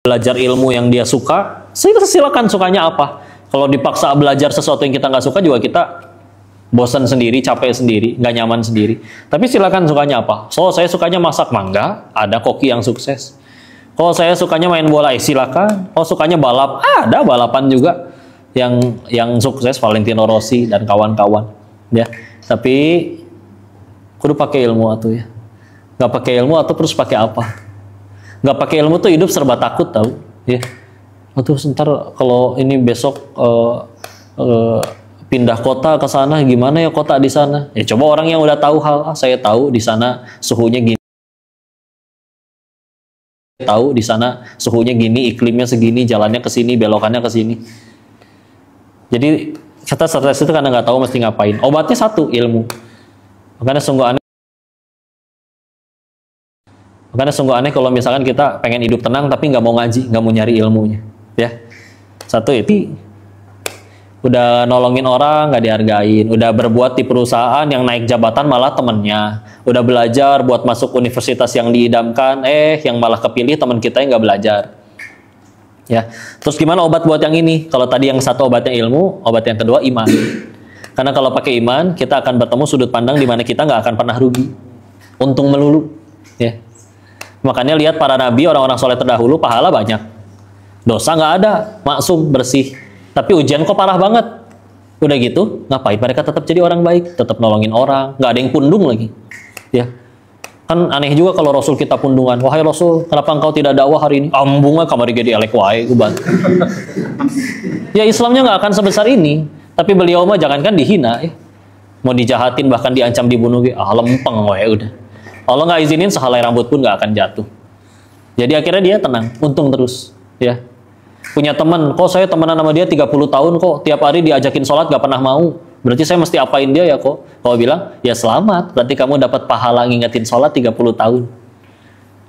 belajar ilmu yang dia suka, silakan sukanya apa. Kalau dipaksa belajar sesuatu yang kita nggak suka juga kita bosan sendiri, capek sendiri, nggak nyaman sendiri. Tapi silakan sukanya apa. So, saya sukanya masak mangga, ada koki yang sukses. Kalau saya sukanya main bola, silakan. Kalau sukanya balap, ada balapan juga yang sukses, Valentino Rossi dan kawan-kawan. Ya, tapi kudu pakai ilmu atuh ya. Nggak pakai ilmu atau terus pakai apa? Nggak pakai ilmu tuh hidup serba takut tahu ya. Atau sebentar kalau ini besok pindah kota ke sana gimana ya kota di sana? Ya coba orang yang udah tahu hal, saya tahu di sana suhunya gini. Tahu di sana suhunya gini, iklimnya segini, jalannya ke sini, belokannya ke sini. Jadi kita stres itu karena nggak tahu mesti ngapain. Obatnya satu, ilmu. Makanya sungguh aneh kalau misalkan kita pengen hidup tenang tapi nggak mau ngaji, nggak mau nyari ilmunya, ya. Satu itu udah nolongin orang nggak dihargain, udah berbuat di perusahaan yang naik jabatan malah temennya, udah belajar buat masuk universitas yang diidamkan, yang malah kepilih teman kita yang nggak belajar, ya. Terus gimana obat buat yang ini? Kalau tadi yang satu obatnya ilmu, obat yang kedua iman. Karena kalau pakai iman kita akan bertemu sudut pandang di mana kita nggak akan pernah rugi, untung melulu, ya. Makanya lihat para nabi, orang-orang soleh terdahulu, pahala banyak. Dosa nggak ada, maksum, bersih. Tapi ujian kok parah banget. Udah gitu, ngapain mereka tetap jadi orang baik? Tetap nolongin orang, nggak ada yang pundung lagi. Ya, kan aneh juga kalau Rasul kita pundungan. Wahai Rasul, kenapa engkau tidak dakwah hari ini? Ambungnya kamari jadi elek wae, uban. Ya Islamnya nggak akan sebesar ini. Tapi beliau mah jangankan dihina, ya. Mau dijahatin, bahkan diancam dibunuh, lempeng wae udah. Allah nggak izinin sehelai rambut pun nggak akan jatuh. Jadi akhirnya dia tenang, untung terus, ya. Punya teman, kok saya temenan sama dia 30 tahun kok, tiap hari diajakin sholat nggak pernah mau. Berarti saya mesti apain dia ya kok? Kalau bilang, ya selamat, berarti kamu dapat pahala ngingetin sholat 30 tahun.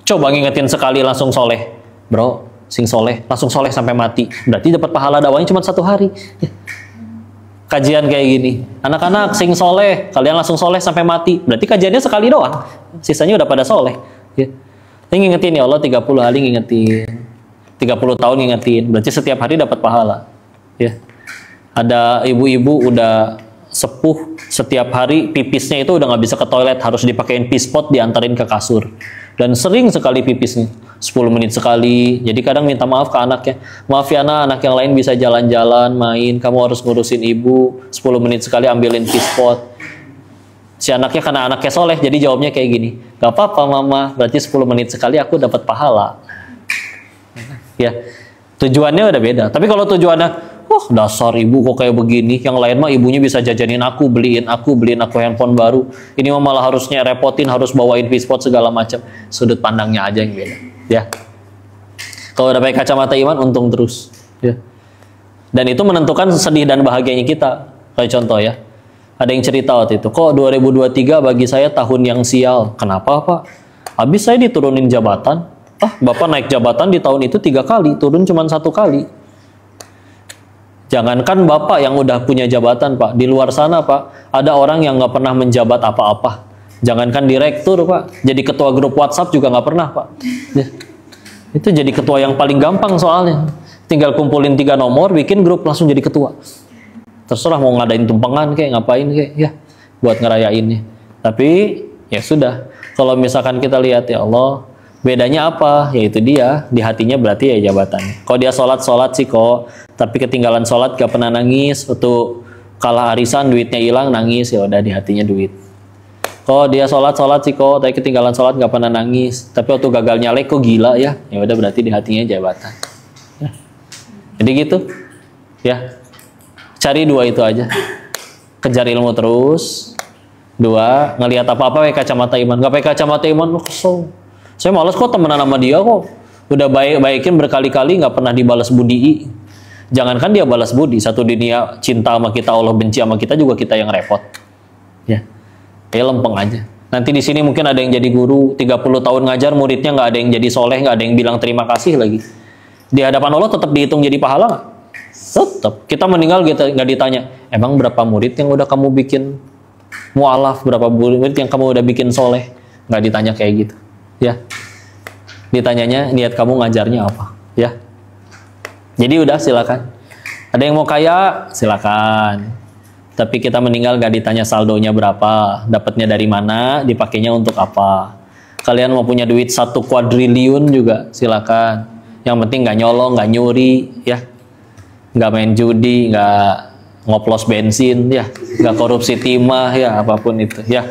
Coba ngingetin sekali langsung soleh. Bro, sing soleh, langsung soleh sampai mati. Berarti dapat pahala dakwahnya cuma 1 hari. Kajian kayak gini, anak-anak sing soleh, kalian langsung soleh sampai mati, berarti kajiannya sekali doang, sisanya udah pada soleh, ya. Ini ngingetin ya Allah 30 hari ngingetin, 30 tahun ngingetin, berarti setiap hari dapat pahala, ya. Ada ibu-ibu udah sepuh, setiap hari pipisnya itu udah nggak bisa ke toilet, harus dipakein pispot diantarin ke kasur, dan sering sekali pipisnya 10 menit sekali. Jadi kadang minta maaf ke anaknya, maaf ya anak yang lain bisa jalan-jalan main, kamu harus ngurusin ibu 10 menit sekali ambilin pispot. Si anaknya karena anaknya soleh jadi jawabnya kayak gini, gak apa-apa mama, berarti 10 menit sekali aku dapat pahala, ya. Tujuannya udah beda. Tapi kalau tujuannya, wah dasar ibu kok kayak begini, yang lain mah ibunya bisa jajanin aku, beliin aku handphone baru, ini mah malah harusnya repotin, harus bawain pispot segala macam. Sudut pandangnya aja yang beda, ya. Kalau udah pakai kacamata iman, untung terus, ya. Dan itu menentukan sedih dan bahagianya kita. Kayak contoh ya, ada yang cerita waktu itu, kok 2023 bagi saya tahun yang sial. Kenapa Pak? Habis saya diturunin jabatan. Bapak naik jabatan di tahun itu 3 kali, turun cuma 1 kali. Jangankan Bapak yang udah punya jabatan Pak, di luar sana Pak, ada orang yang nggak pernah menjabat apa-apa. Jangankan direktur Pak, jadi ketua grup WhatsApp juga nggak pernah Pak. Ya. Itu jadi ketua yang paling gampang soalnya. Tinggal kumpulin 3 nomor, bikin grup langsung jadi ketua. Terserah mau ngadain tumpengan kayak ngapain kayak, ya, buat ngerayainnya. Tapi ya sudah, kalau misalkan kita lihat ya Allah, bedanya apa? Yaitu dia, di hatinya berarti ya jabatannya. Kalau dia sholat sih kok, tapi ketinggalan sholat gak pernah nangis. Waktu kalah arisan duitnya hilang nangis, ya udah di hatinya duit. Kalau dia sholat sih kok, tapi ketinggalan sholat gak pernah nangis. Tapi waktu gagal nyalek kok gila ya, ya udah berarti di hatinya jabatan. Ya. Jadi gitu, ya. Cari 2 itu aja. Kejar ilmu terus. 2, ngelihat apa-apa pakai kacamata iman. Gak pakai kacamata iman, lo kesel. Saya malas kok temenan sama dia kok. Udah baikin berkali-kali nggak pernah dibalas budi. Jangankan dia balas budi, satu dunia cinta sama kita, Allah benci sama kita juga kita yang repot. Ya, kayak lempeng aja. Nanti di sini mungkin ada yang jadi guru, 30 tahun ngajar, muridnya nggak ada yang jadi soleh, nggak ada yang bilang terima kasih lagi. Di hadapan Allah tetap dihitung jadi pahala nggak? Tetap. Kita meninggal gitu nggak ditanya, emang berapa murid yang udah kamu bikin mu'alaf, berapa murid yang kamu udah bikin soleh? Nggak ditanya kayak gitu. Ya, ditanyanya niat kamu ngajarnya apa, ya. Jadi udah silakan. Ada yang mau kaya, silakan. Tapi kita meninggal gak ditanya saldonya berapa, dapatnya dari mana, dipakainya untuk apa. Kalian mau punya duit 1 kuadriliun juga, silakan. Yang penting gak nyolong, gak nyuri, ya. Gak main judi, gak ngoplos bensin, ya. Gak korupsi timah, ya, apapun itu, ya.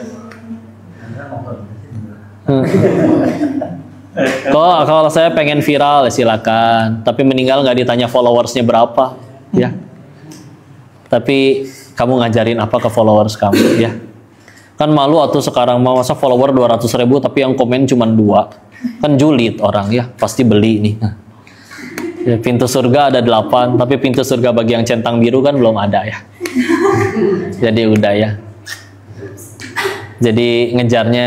Kalau saya pengen viral, silakan. Tapi meninggal nggak ditanya followersnya berapa, ya. Tapi kamu ngajarin apa ke followers kamu, ya. Kan malu atau sekarang mau masa follower 200.000 tapi yang komen cuma 2. Kan julid orang, ya. Pasti beli nih. Ya, pintu surga ada 8, tapi pintu surga bagi yang centang biru kan belum ada, ya. Jadi udah, ya. Jadi ngejarnya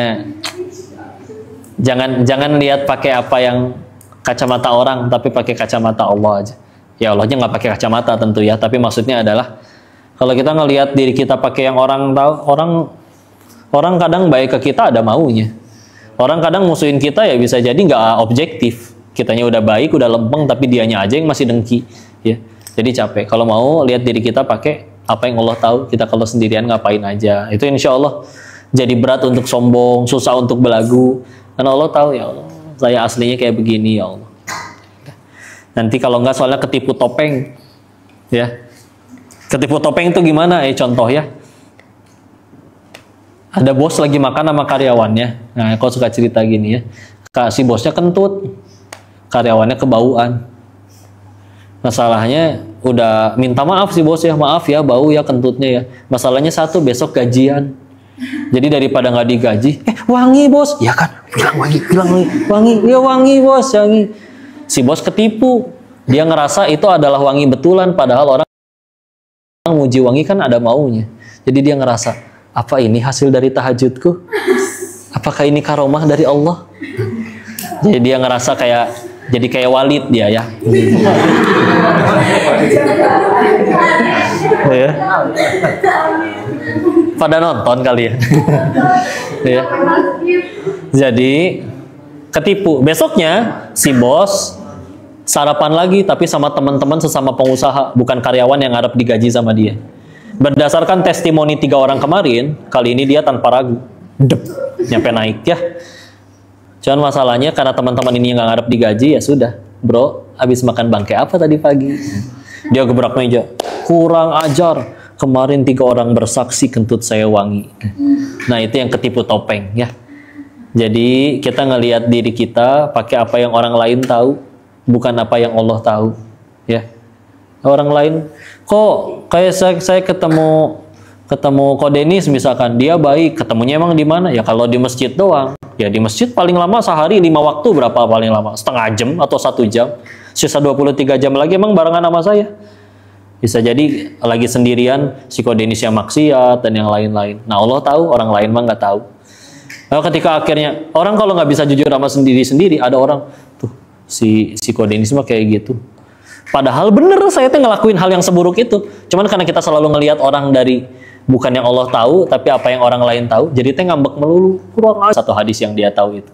jangan lihat pakai apa yang kacamata orang, tapi pakai kacamata Allah aja. Ya Allahnya nggak pakai kacamata tentu, ya, tapi maksudnya adalah kalau kita ngelihat diri kita pakai yang orang tahu, orang kadang baik ke kita ada maunya. Orang kadang musuhin kita ya bisa jadi nggak objektif. Kitanya udah baik, udah lempeng, tapi dianya aja yang masih dengki, ya. Jadi capek. Kalau mau lihat diri kita pakai apa yang Allah tahu, kita kalau sendirian ngapain aja. Itu insya Allah jadi berat untuk sombong, susah untuk belagu. Karena Allah tahu, ya Allah, saya aslinya kayak begini, ya Allah. Nanti kalau nggak soalnya ketipu topeng, ya. Ketipu topeng itu gimana? Contoh, ya. Ada bos lagi makan sama karyawannya. Nah, kau suka cerita gini, ya. Si bosnya kentut, karyawannya kebauan. Masalahnya udah minta maaf si bos, ya, maaf ya bau ya kentutnya, ya. Masalahnya satu, besok gajian. Jadi daripada nggak digaji, wangi bos, ya kan, bilang wangi, ya wangi bos, wangi. Si bos ketipu, dia ngerasa itu adalah wangi betulan, padahal orang muji wangi kan ada maunya. Jadi dia ngerasa, apa ini hasil dari tahajudku? Apakah ini karomah dari Allah? Jadi dia ngerasa jadi kayak Walid dia, ya. Ya. Pada nonton kali, ya. Ya. Jadi ketipu. Besoknya si bos sarapan lagi tapi sama teman-teman sesama pengusaha, bukan karyawan yang harap digaji sama dia. Berdasarkan testimoni 3 orang kemarin, kali ini dia tanpa ragu, nyampe naik, ya. Cuman masalahnya karena teman-teman ini yang nggak harap digaji, ya sudah, bro, habis makan bangkai apa tadi pagi? Dia gebrak meja, kurang ajar. Kemarin 3 orang bersaksi kentut saya wangi. Nah, itu yang ketipu topeng, ya. Jadi kita ngelihat diri kita pakai apa yang orang lain tahu, bukan apa yang Allah tahu, ya. Orang lain, kok kayak saya ketemu Ko Denis misalkan, dia baik, ketemunya emang di mana? Ya kalau di masjid doang. Ya di masjid paling lama sehari 5 waktu, berapa paling lama? Setengah jam atau 1 jam. Sisa 23 jam lagi emang barengan sama saya. Bisa jadi lagi sendirian, si Ko Denis yang maksiat dan yang lain-lain. Nah Allah tahu, orang lain mah nggak tahu. Nah, ketika akhirnya orang kalau nggak bisa jujur sama sendiri-sendiri, ada orang tuh si Ko Denis mah kayak gitu. Padahal bener saya tuh ngelakuin hal yang seburuk itu. Cuman karena kita selalu ngelihat orang dari bukan yang Allah tahu, tapi apa yang orang lain tahu, jadi teh ngambek melulu. Kurang satu hadis yang dia tahu itu.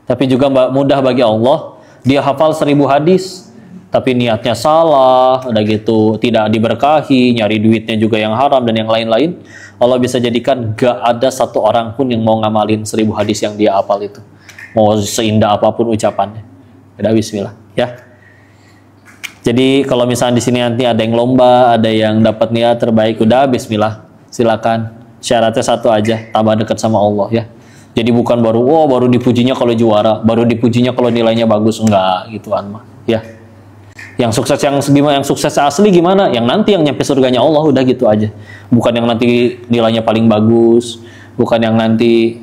Tapi juga mudah bagi Allah, dia hafal 1000 hadis. Tapi niatnya salah, udah gitu tidak diberkahi, nyari duitnya juga yang haram dan yang lain-lain, Allah bisa jadikan gak ada satu orang pun yang mau ngamalin 1000 hadis yang dia hafal itu, mau seindah apapun ucapannya. Udah, bismillah, ya. Jadi kalau misalnya di sini nanti ada yang lomba, ada yang dapat niat terbaik, udah bismillah, silakan. Syaratnya satu aja, tambah dekat sama Allah, ya. Jadi bukan baru dipujinya kalau juara, baru dipujinya kalau nilainya bagus, enggak gituan mah, ya. Yang sukses yang sukses asli gimana? Yang nanti yang nyampe surganya Allah, udah gitu aja. Bukan yang nanti nilainya paling bagus, bukan yang nanti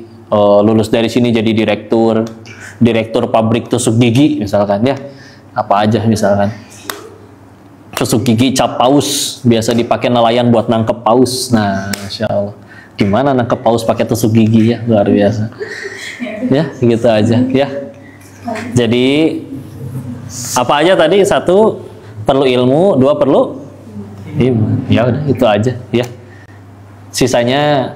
lulus dari sini jadi direktur pabrik tusuk gigi misalkan, ya. Apa aja misalkan. Tusuk gigi cap paus, biasa dipakai nelayan buat nangkep paus. Nah, Masya Allah. Gimana nangkep paus pakai tusuk gigi, ya? Luar biasa. Ya, gitu aja, ya. Jadi apa aja tadi? 1 perlu ilmu, 2 perlu iman. Ya udah itu aja, ya. Sisanya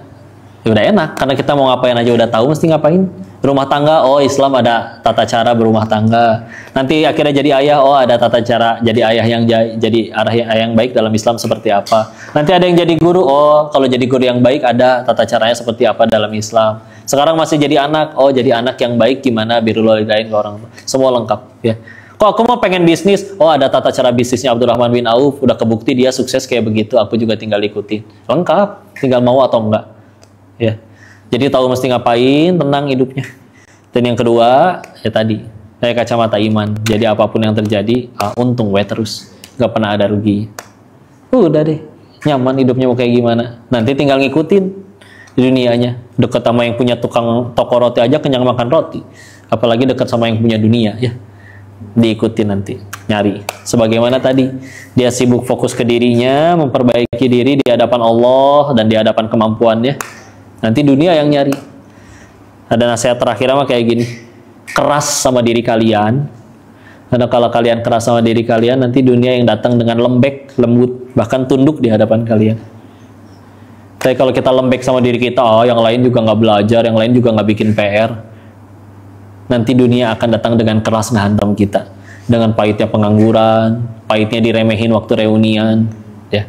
ya udah enak karena kita mau ngapain aja udah tahu mesti ngapain. Berumah tangga, oh Islam ada tata cara berumah tangga. Nanti akhirnya jadi ayah, oh ada tata cara jadi ayah yang jadi ayah yang baik dalam Islam seperti apa. Nanti ada yang jadi guru, oh kalau jadi guru yang baik ada tata caranya seperti apa dalam Islam. Sekarang masih jadi anak, oh jadi anak yang baik gimana, birrul walidain ke orang tua. Semua lengkap ya. Kok aku mau pengen bisnis, oh ada tata cara bisnisnya Abdurrahman bin Auf, udah kebukti dia sukses kayak begitu, aku juga tinggal ikutin. Lengkap, tinggal mau atau enggak. Ya. Jadi tahu mesti ngapain, tenang hidupnya. Dan yang kedua, ya tadi, kayak kacamata iman. Jadi apapun yang terjadi, untung we terus. Gak pernah ada rugi. Udah deh, nyaman hidupnya mau kayak gimana. Nanti tinggal ngikutin di dunianya. Dekat sama yang punya tukang toko roti aja kenyang makan roti. Apalagi dekat sama yang punya dunia, ya. Diikuti nanti, nyari. Sebagaimana tadi, dia sibuk fokus ke dirinya, memperbaiki diri di hadapan Allah dan di hadapan kemampuannya. Nanti dunia yang nyari. Ada nasihat terakhir mah kayak gini, keras sama diri kalian. Karena kalau kalian keras sama diri kalian, nanti dunia yang datang dengan lembek, lembut, bahkan tunduk di hadapan kalian. Tapi kalau kita lembek sama diri kita, oh yang lain juga nggak belajar, yang lain juga nggak bikin PR. Nanti dunia akan datang dengan keras ngehantam kita, dengan pahitnya pengangguran, pahitnya diremehin waktu reunian, ya.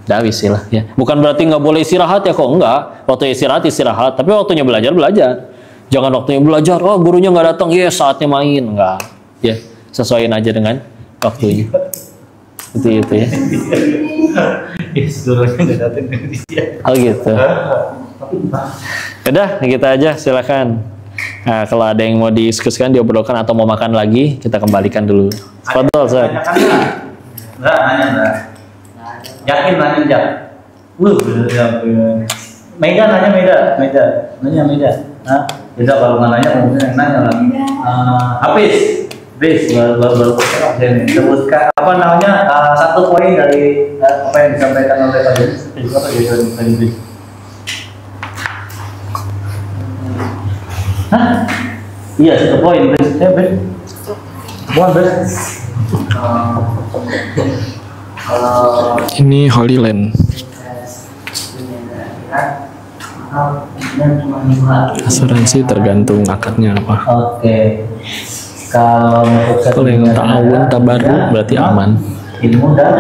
Dah lah ya. Bukan berarti nggak boleh istirahat ya, kok enggak. Waktu istirahat, tapi waktunya belajar. Jangan waktunya belajar, oh gurunya nggak datang, saatnya main, enggak. Ya, sesuaiin aja dengan waktunya. Itu ya. Oh gitu. Udah, kita aja silakan. Nah, kalau ada yang mau diskusikan, diobrolkan atau mau makan lagi, kita kembalikan dulu. Fadol, Ustaz. Enggak. Yakin nanya jak. Mega nanya Mega. Nah, tidak kalau nggak nanya mungkin yang nanya lah. Habis baru sebutkan apa namanya satu poin dari apa yang disampaikan oleh Pak Jadi. Hah? Iya, satu poin, Bes. Ini Holy Land. Asuransi tergantung akadnya apa. Oke. Kalau yang ta'awun tabarru berarti aman. Ilmu dan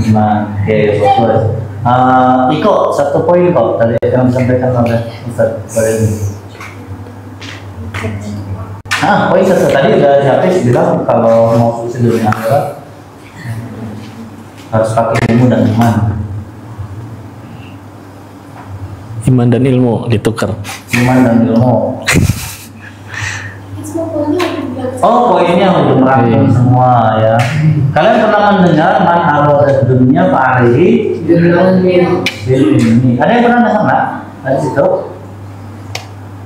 oke, bagus. Iko satu poin kok tadi yang disampaikan oleh Ustaz Barini. Poin satu tadi udah Hafiz bilang kalau mau sukses dunia akhirat harus pakai ilmu dan iman. Iman dan ilmu ditukar. Iman dan ilmu. Oh, poinnya untuk merangkum semua ya. Kalian pernah mendengar man arada dunia fa'alihi bil ilmi. Ada yang pernah dengar nggak? Dari situ.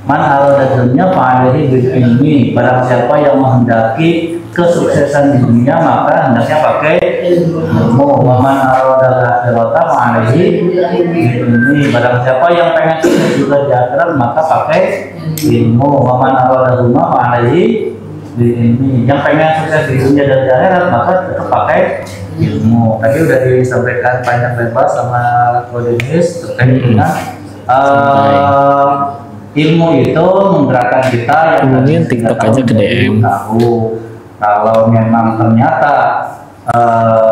Man arada dunia fa'alihi bil ilmi. Barang siapa yang menghendaki kesuksesan di dunia maka hendaknya pakai ilmu. Wa man arada akhirata fa'alihi bil ilmi. Barang siapa yang pengen sukses juga di akhirat maka pakai ilmu. Wa man arada dunya fa'alihi ini yang pengen sukses di dunia dan di akhirat maka tetap pakai ilmu. Tadi udah disampaikan panjang lebar sama Kodenis terkait dengan ilmu itu menggerakkan kita yang umumnya TikTok aja ke DM. Tahu kalau memang ternyata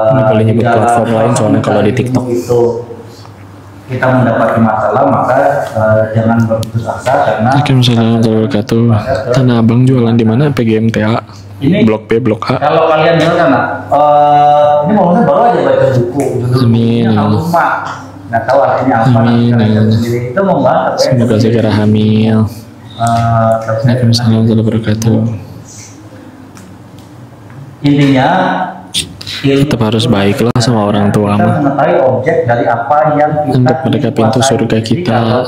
nggak boleh nyebut platform lain soalnya kalau di TikTok itu kita mendapati masalah maka jangan berputus asa karena Waalaikumsalam warahmatullahi wabarakatuh. Tanah Abang jualan di mana? PGMTA. Ini Blok B, Blok A. kalau kalian dengar kan, ini momennya baru aja baca buku judulnya Al-Umma. Nggak tahu artinya apa. Itu membahas semoga segera hamil. Waalaikumsalam warahmatullahi wabarakatuh. Intinya tetap harus baiklah sama orang tua mah. Mengetahui objek dari apa yang kita anggap mereka pintu surga kita.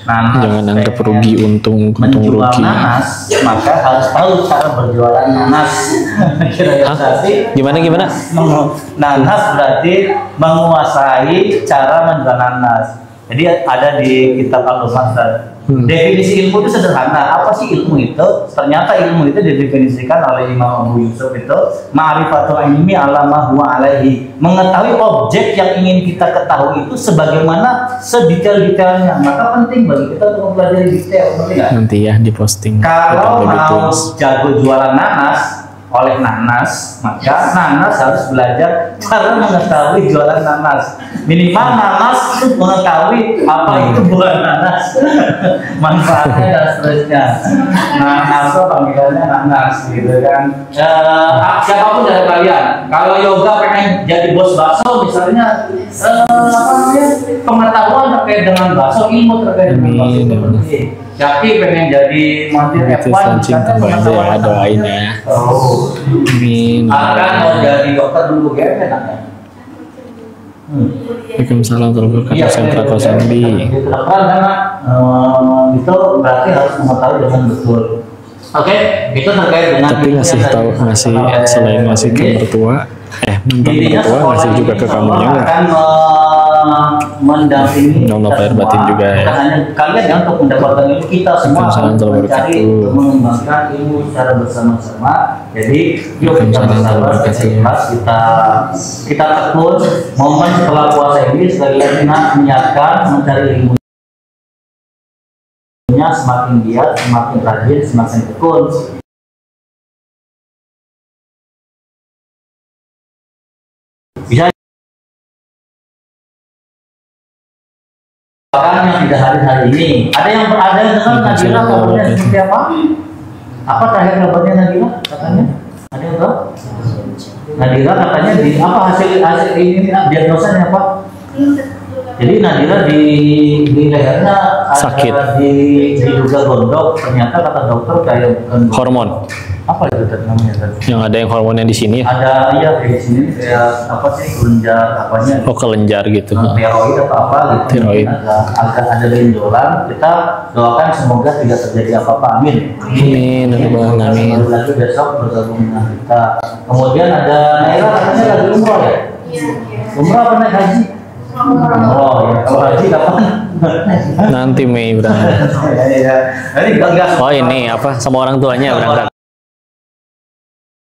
Jangan anggap rugi untung rugi. Nanas, maka harus tahu cara berjualan nanas. Gimana? Nanas berarti menguasai cara menjual nanas. Jadi ada di kitab Al-Umar Definisi ilmu itu sederhana. Apa sih ilmu itu? Ternyata ilmu itu didefinisikan oleh Imam Abu Yusuf itu ma'rifatul ilmi ala ma huwa alaihi. Mengetahui objek yang ingin kita ketahui itu sebagaimana sedetail-detailnya. Maka penting bagi kita untuk mempelajari detail. Nanti ya diposting. Kalau mau jago jualan nanas oleh nanas, maka nanas harus belajar cara mengetahui jualan nanas. Minimal nanas mengetahui apa itu buah nanas, manfaatnya dan seterusnya. Nanas panggilannya nanas, gitu kan. Siapapun dari kalian, kalau yoga pengen jadi bos bakso, misalnya pengetahuan terkait dengan bakso, ilmu terkait dengan bakso. Jaki pengen jadi montir F1, ya doain ya. Amin. Akan mau jadi dokter dulu ya, enaknya. Waalaikumsalam warahmatullahi wabarakatuh. Kosambi. Itu berarti harus mengetahui dengan betul. Oke, itu terkait dengan. Tapi ngasih tahu, ngasih selain ngasih ke mertua, mantan mertua ngasih juga ke kamunya nggak? Mendampingi Allah lahir batin juga ya. Hanya kalian yang untuk mendapatkan ilmu, kita semua mencari mengembangkan ilmu secara bersama-sama. Jadi yuk kita bersama kita tekun momen setelah puasa ini sekali lagi menyiapkan mencari ilmunya, semakin giat, semakin rajin, semakin tekun. Bisa yang tidak hadir hari ini. Ada yang dengar Nadira kabarnya seperti apa? Apa terakhir kabarnya Nadira katanya? Ada yang tahu? Nadira katanya di apa hasil ini diagnosanya apa? Jadi Nadira di lehernya sakit, diduga gondok. Ternyata kata dokter kayak bukan hormon. Apa itu namanya? Yang ada yang hormonnya di sini. Ada di sini kayak apa sih kelenjar apanya? Oh kelenjar gitu. Tiroid atau apa gitu. Tiroid. Ada benjolan. Kita doakan semoga tidak terjadi apa-apa. Amin. Amin. Amin. Lagi besok bergabung dengan kita. Kemudian ada Naira katanya lagi umroh ya? Umroh apa naik haji? Oh ya, kalau haji kapan? Nanti Mei berangkat. Oh ini apa sama orang tuanya berangkat.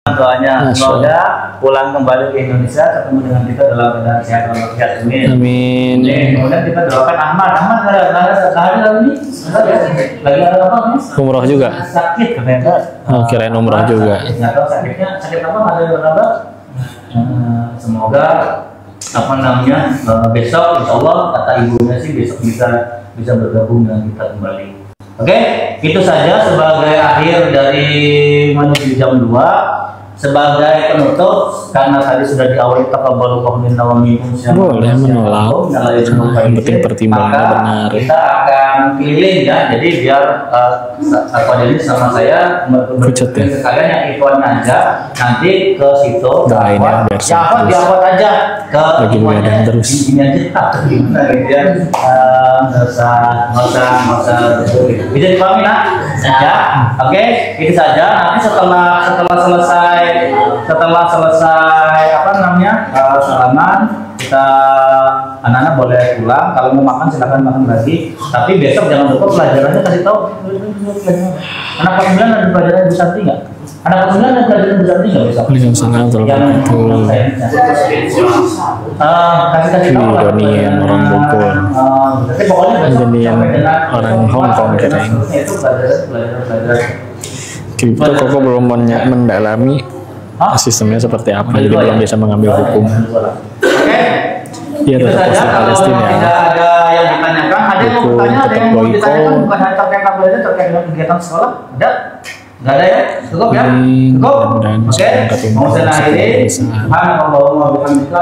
Doanya semoga pulang kembali ke Indonesia ketemu dengan kita dalam keadaan sehat walafiat. Amin. Kemudian kita doakan Ahmad nggak ada ini lagi ada apa nih? Umroh juga. Sakit ternyata. Oh kirain umroh juga. Nggak tahu sakit apa ada yang berkabar. Semoga apa namanya besok insya Allah kata ibunya sih besok bisa bergabung dengan kita kembali. Oke, itu saja sebagai akhir dari menuju jam 2. Sebagai penutup, karena tadi sudah diawali taqabbalallahu minna wa minkum boleh menolak, yang penting pertimbangannya benar. Kita akan pilih ya, jadi biar Pak Denis sama saya Pucat ya. sekalian yang ikhwan aja nanti ke situ doain ya biar diapot aja ke ikhwannya terus ini aja gimana gitu ya, nggak usah bisa dipahami ya. Oke, itu saja. Nanti setelah selesai apa namanya salaman, kita anak-anak boleh pulang. Kalau mau makan silakan makan lagi. Tapi besok jangan lupa pelajarannya kasih tahu. Anak kelas 9 ada pelajaran Bu Santi nggak? Anak kelas 9 ada pelajaran Bu Santi nggak besok? Kasih tahu. Donian orang Bogor. Tapi pokoknya Donian orang Hong Kong kirain. Itu pelajaran. Kripto kok belum mendalami sistemnya seperti apa, jadi belum bisa mengambil hukum. Oke. Iya tetap poster Palestina ya. Tidak ada yang ditanyakan, ada yang mau bertanya, ada yang mau ditanyakan bukan hanya terkait apa saja, terkait dengan kegiatan sekolah. Ada? Nggak ada ya? Cukup ya? Cukup? Oke. Mau saya akhiri. Subhanallahumma wa bihamdika.